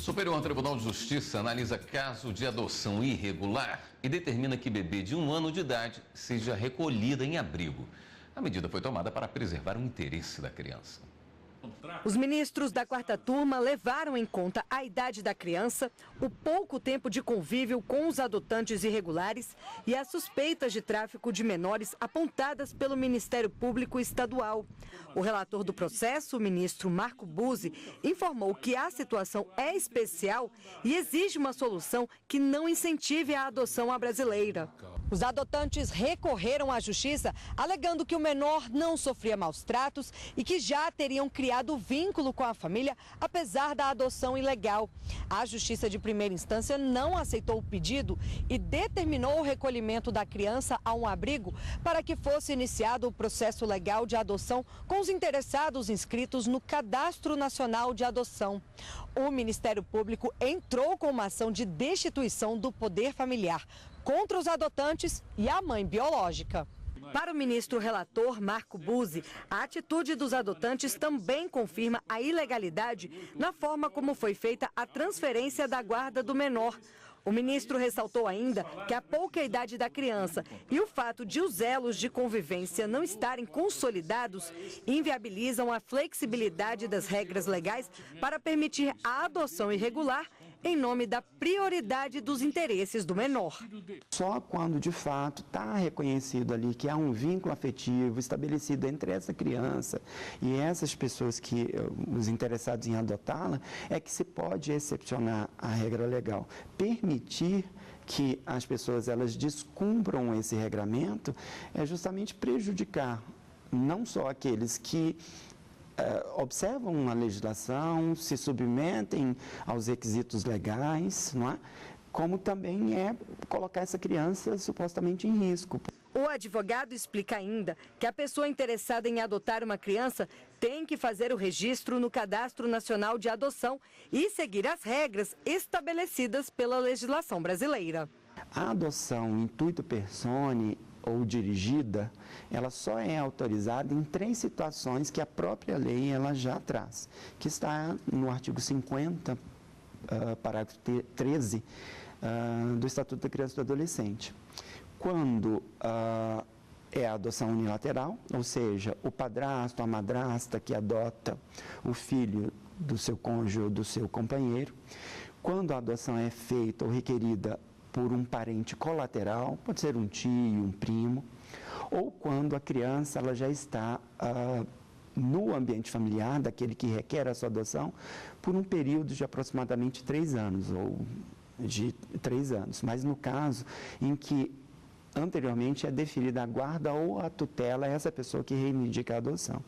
Superior Tribunal de Justiça analisa caso de adoção irregular e determina que bebê de 1 ano de idade seja recolhida em abrigo. A medida foi tomada para preservar o interesse da criança. Os ministros da 4ª turma levaram em conta a idade da criança, o pouco tempo de convívio com os adotantes irregulares e as suspeitas de tráfico de menores apontadas pelo Ministério Público Estadual. O relator do processo, o ministro Marco Buzzi, informou que a situação é especial e exige uma solução que não incentive a adoção à brasileira. Os adotantes recorreram à justiça, alegando que o menor não sofria maus tratos e que já teriam criado vínculo com a família, apesar da adoção ilegal. A Justiça de Primeira Instância não aceitou o pedido e determinou o recolhimento da criança a um abrigo para que fosse iniciado o processo legal de adoção com os interessados inscritos no Cadastro Nacional de Adoção. O Ministério Público entrou com uma ação de destituição do poder familiar contra os adotantes e a mãe biológica. Para o ministro relator Marco Buzzi, a atitude dos adotantes também confirma a ilegalidade na forma como foi feita a transferência da guarda do menor. O ministro ressaltou ainda que a pouca idade da criança e o fato de os elos de convivência não estarem consolidados inviabilizam a flexibilidade das regras legais para permitir a adoção irregular em nome da prioridade dos interesses do menor. Só quando, de fato, está reconhecido ali que há um vínculo afetivo estabelecido entre essa criança e essas pessoas os interessados em adotá-la, é que se pode excepcionar a regra legal. Permitir que as pessoas elas descumpram esse regramento é justamente prejudicar não só aqueles que observam a legislação, se submetem aos requisitos legais, não é? Como também é colocar essa criança supostamente em risco. O advogado explica ainda que a pessoa interessada em adotar uma criança tem que fazer o registro no Cadastro Nacional de Adoção e seguir as regras estabelecidas pela legislação brasileira. A adoção intuito personae ou dirigida, ela só é autorizada em 3 situações que a própria lei ela já traz, que está no artigo 50, parágrafo 13 do Estatuto da Criança e do Adolescente. Quando é a adoção unilateral, ou seja, o padrasto, a madrasta que adota o filho do seu cônjuge ou do seu companheiro. Quando a adoção é feita ou requerida por um parente colateral, pode ser um tio, um primo, ou quando a criança ela já está no ambiente familiar daquele que requer a sua adoção por um período de aproximadamente 3 anos, ou de 3 anos. Mas no caso em que anteriormente é deferida a guarda ou a tutela a essa pessoa que reivindica a adoção.